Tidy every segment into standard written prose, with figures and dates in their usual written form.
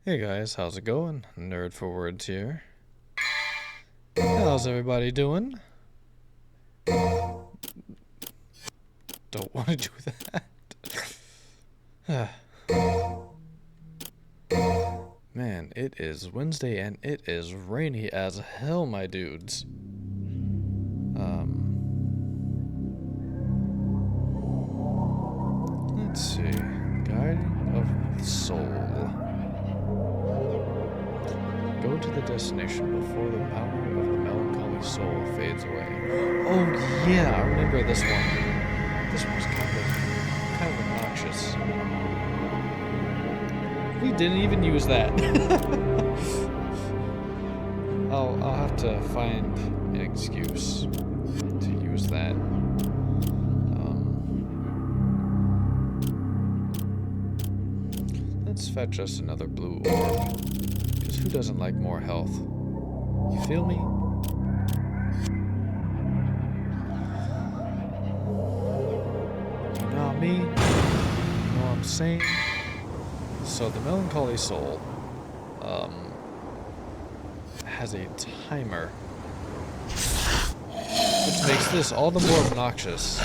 Hey guys, how's it going? Nerd for Words here. How's everybody doing? Don't want to do that. Man, it is Wednesday and it is rainy as hell, my dudes. Let's see. Guiding of the Soul. Go to the destination before the power of the melancholy soul fades away. Oh yeah, I remember this one. This one's kind of obnoxious. We didn't even use that. I'll have to find an excuse to use that. Let's fetch us another blue orb. Because who doesn't like more health? You feel me? You know me? You know what I'm saying? So the melancholy soul has a timer, which makes this all the more obnoxious.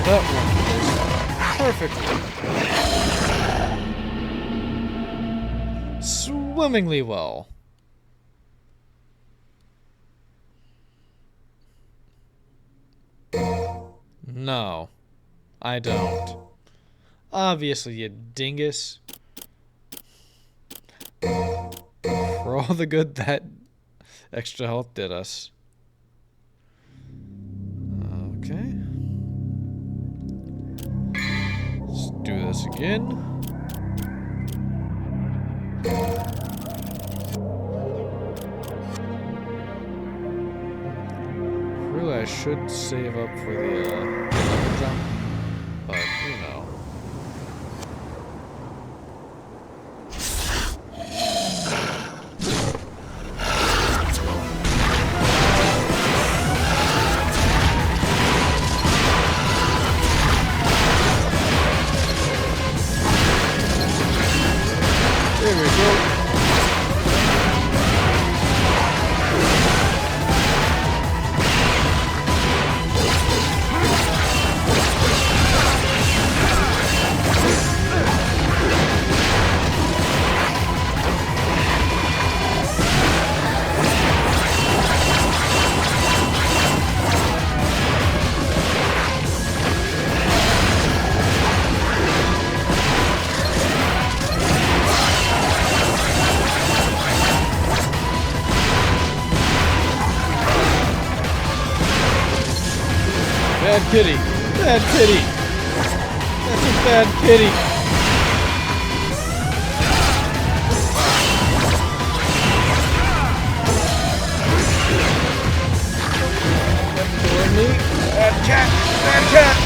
That one is perfectly. Swimmingly well. No, I don't. Obviously, you dingus. For all the good that extra health did us. Okay. Let's do this again. Really, I should save up for the jump, but you know. There we go. Bad pity. Bad pity. That's a bad pity. Killing me. Bad cat. Bad cat.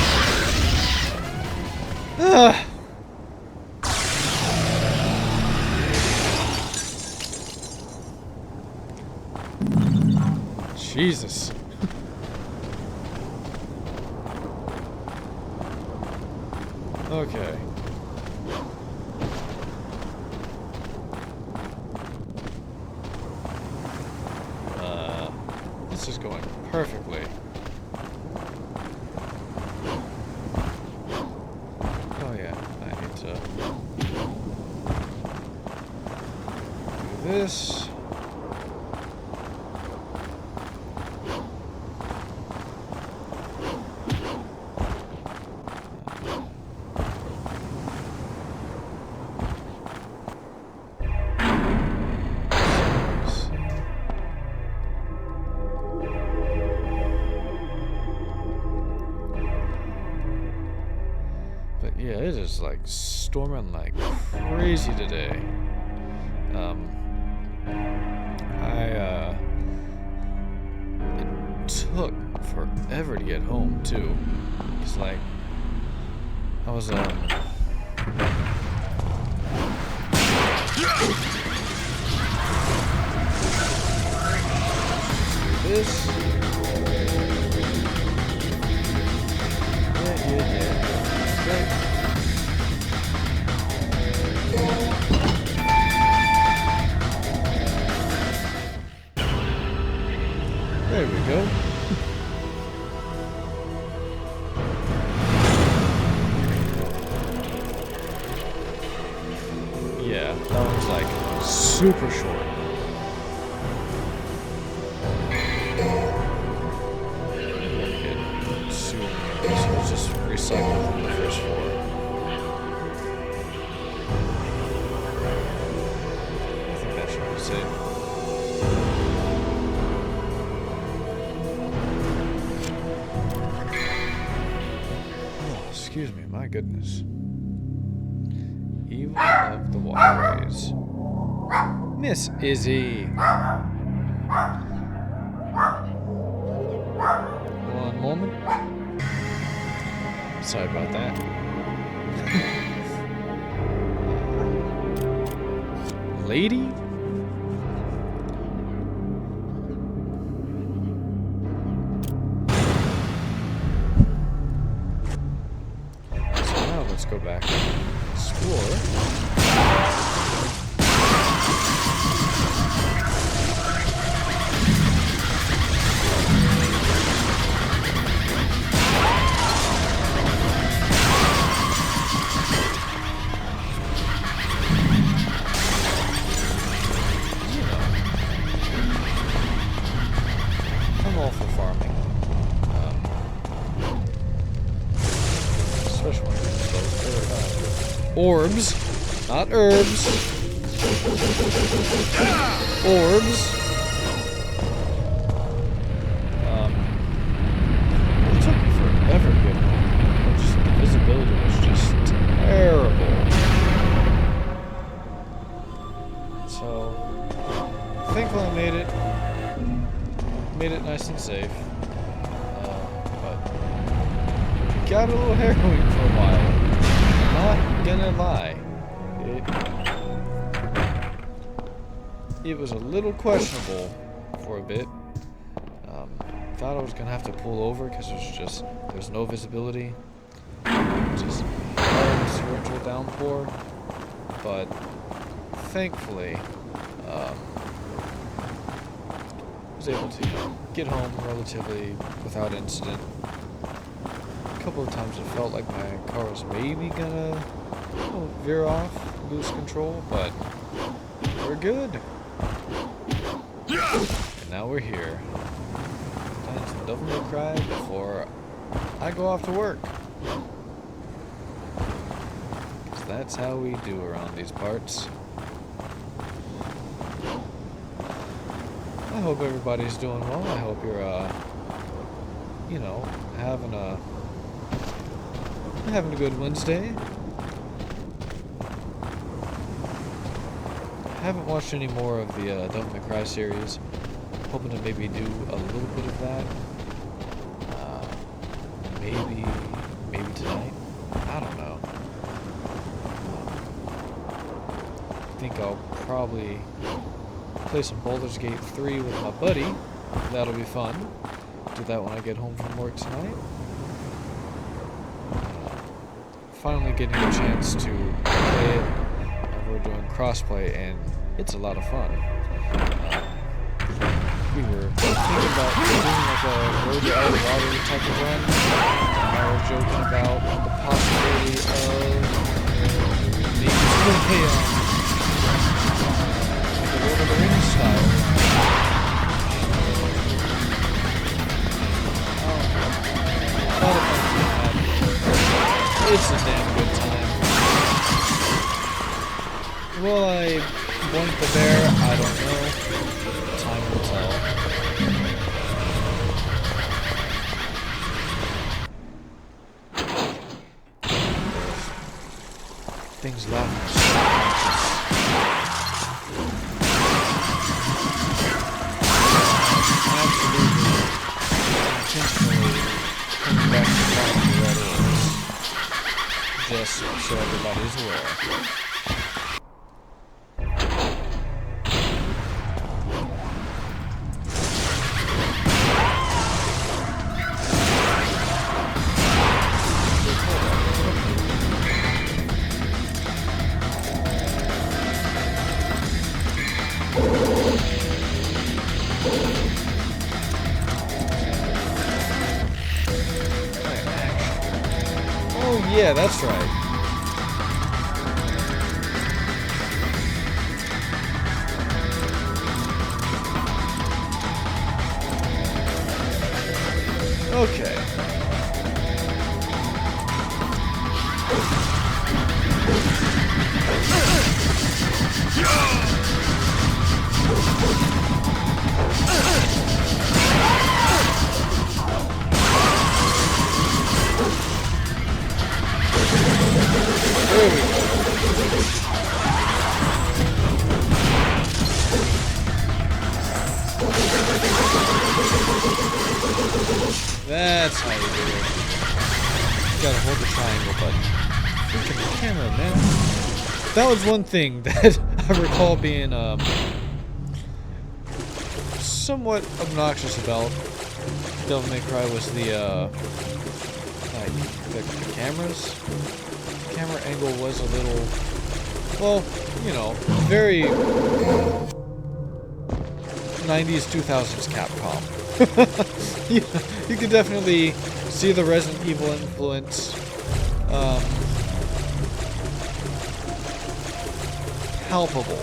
Jesus. Okay. This is going perfectly. Oh yeah, I need to do this. Yeah, it is like storming like crazy today. took forever to get home too. It's like I was this. Yeah. Okay. There we go. Yeah, that one's like super short. So it's just recycled from the first floor. I think that should be safe. Oh, excuse me, my goodness. Evil of the Waterways. Miss Izzy. One moment. Sorry about that. Lady? So now let's go back and explore. Orbs, not herbs. Orbs. It took me forever to get home. Just, the visibility was just terrible. So, thankfully I made it. Made it nice and safe. But got a little harrowing for a while. Not gonna lie, it was a little questionable for a bit. Thought I was gonna have to pull over because there's no visibility, just torrential downpour. But thankfully, was able to get home relatively without incident. A couple of times it felt like my car was maybe gonna veer off, lose control, but we're good. And now we're here. Time to double the cry before I go off to work. Because that's how we do around these parts. I hope everybody's doing well. I hope you're, having a good Wednesday. Haven't watched any more of the Devil May Cry series. Hoping to maybe do a little bit of that. Maybe tonight. I don't know. I think I'll probably play some Baldur's Gate 3 with my buddy. That'll be fun. Do that when I get home from work tonight. Finally getting a chance to play it. We're doing crossplay and it's a lot of fun. We were thinking about doing like a road to El Dorado type of run. And I was joking about the possibility of maybe doing like a Lord of the Rings style. It's a damn good time. Will I boink the bear? I don't know. Time will tell. Things laughing. Absolutely so everybody's aware. Yeah, that's right. Okay. There we go. That's how you do it. You gotta hold the triangle button. Freaking the camera, man. That was one thing that I recall being somewhat obnoxious about Devil May Cry was the cameras. The camera angle was a little, well, you know, very 90s, 2000s Capcom. You can definitely see the Resident Evil influence. Palpable.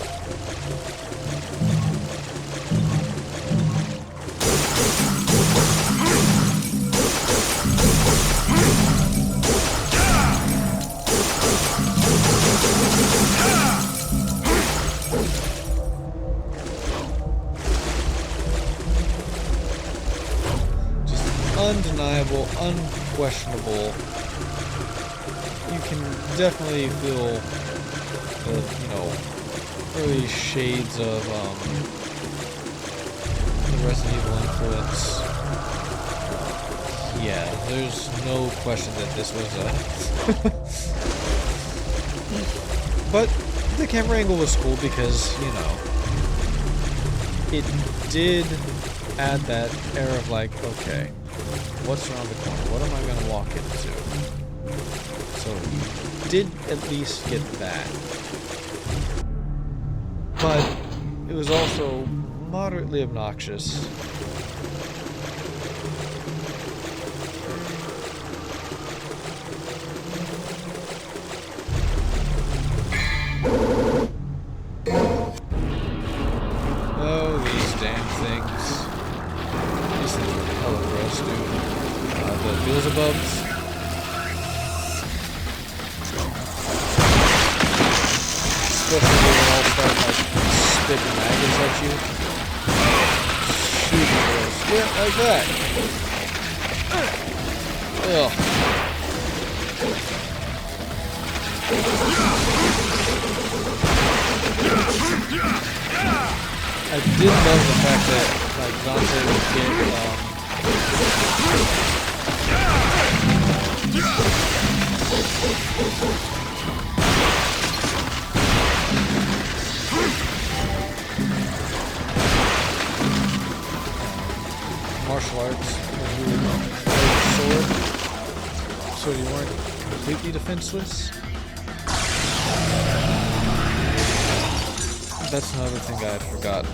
Undeniable, unquestionable. You can definitely feel the, you know, early shades of the Resident Evil influence. Yeah, there's no question that this was But the camera angle was cool because, you know, it did add that air of like, okay, what's around the corner? What am I going to walk into? So you did at least get that. But it was also moderately obnoxious. Oh, these damn things. These things are hella gross, dude. The Beelzebubs. Especially when they all start like spitting maggots at you. Super gross. Yeah, like that. Ugh. I did love the fact that like Dante would get martial arts when you would hold a sword, so you weren't completely defenseless. That's another thing I had forgotten.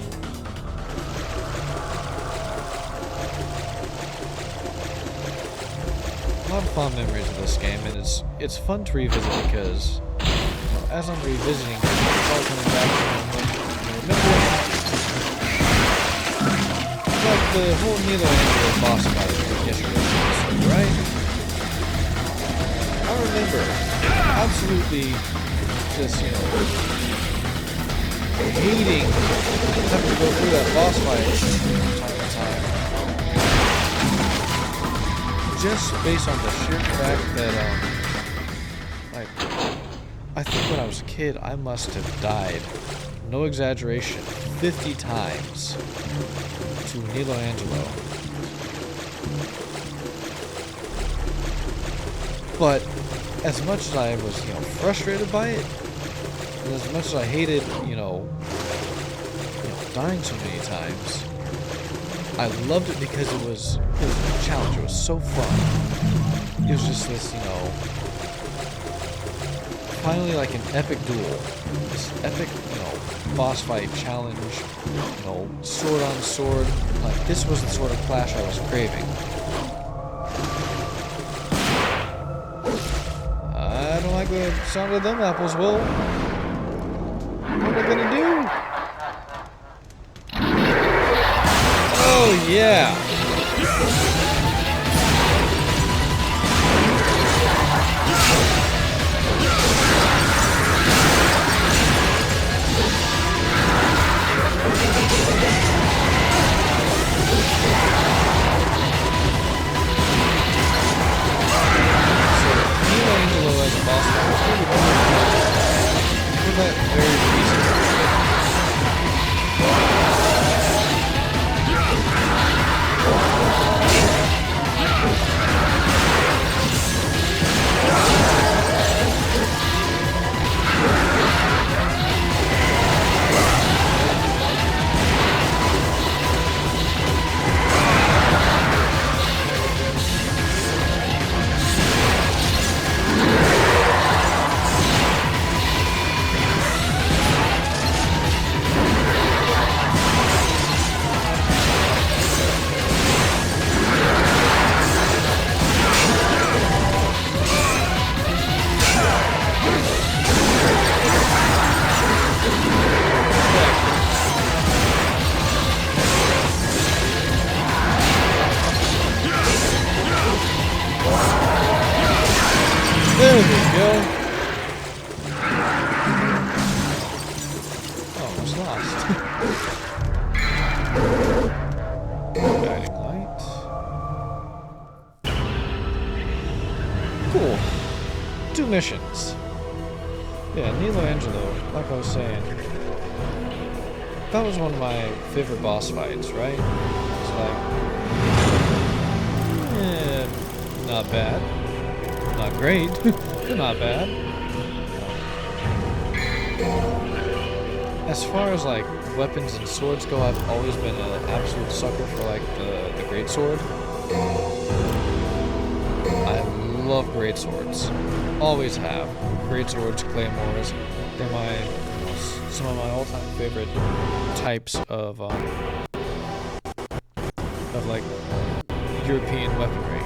A lot of fond memories of this game, and it's fun to revisit because, you know, as I'm revisiting it, it's all coming back to me. Remember, like the whole Michelangelo boss fight in yesterday's episode, right? I remember absolutely just, you know, hating having to go through that boss fight time to time. Just based on the sheer fact that, like, I think when I was a kid, I must have died, no exaggeration, 50 times to Michelangelo. But as much as I was, frustrated by it, and as much as I hated, dying so many times, I loved it because it was a challenge. It was so fun. It was just this, finally like an epic duel. This epic, boss fight challenge, sword on sword. Like, this was the sort of clash I was craving. I don't like the sound of them apples, Will. What am I gonna do? Oh, yeah. There we go. Almost lost. Guiding light. Cool. 2 missions. Yeah, Nilo Angelo, like I was saying, that was one of my favorite boss fights, right? It's like, not bad. Not great, but not bad. As far as like weapons and swords go, I've always been an absolute sucker for like the great sword. I love great swords, always have. Great swords, claymores, they're some of my all-time favorite types of like European weaponry.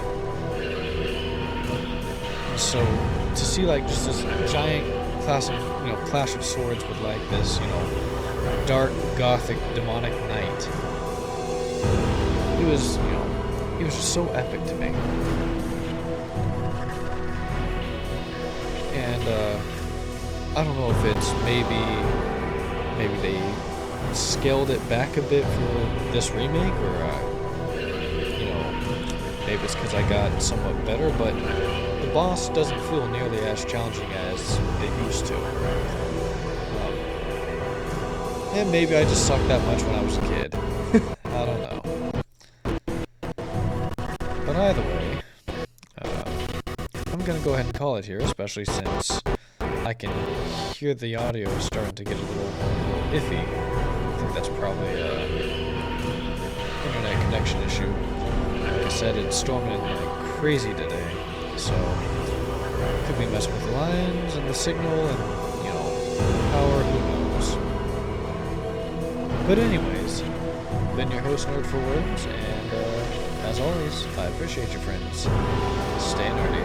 So to see like just this giant clash of swords with like this, dark gothic demonic knight, it was just so epic to me. And I don't know if it's maybe they scaled it back a bit for this remake, or maybe it's because I got somewhat better, but the boss doesn't feel nearly as challenging as it used to. And maybe I just sucked that much when I was a kid. I don't know. But either way, I'm gonna go ahead and call it here, especially since I can hear the audio starting to get a little iffy. I think that's probably an internet connection issue. Like I said, it's storming like crazy today. So, could be messing with the lines and the signal and, power, who knows. But anyways, been your host, Nerd for Words, and as always, I appreciate you, friends. Stay nerdy.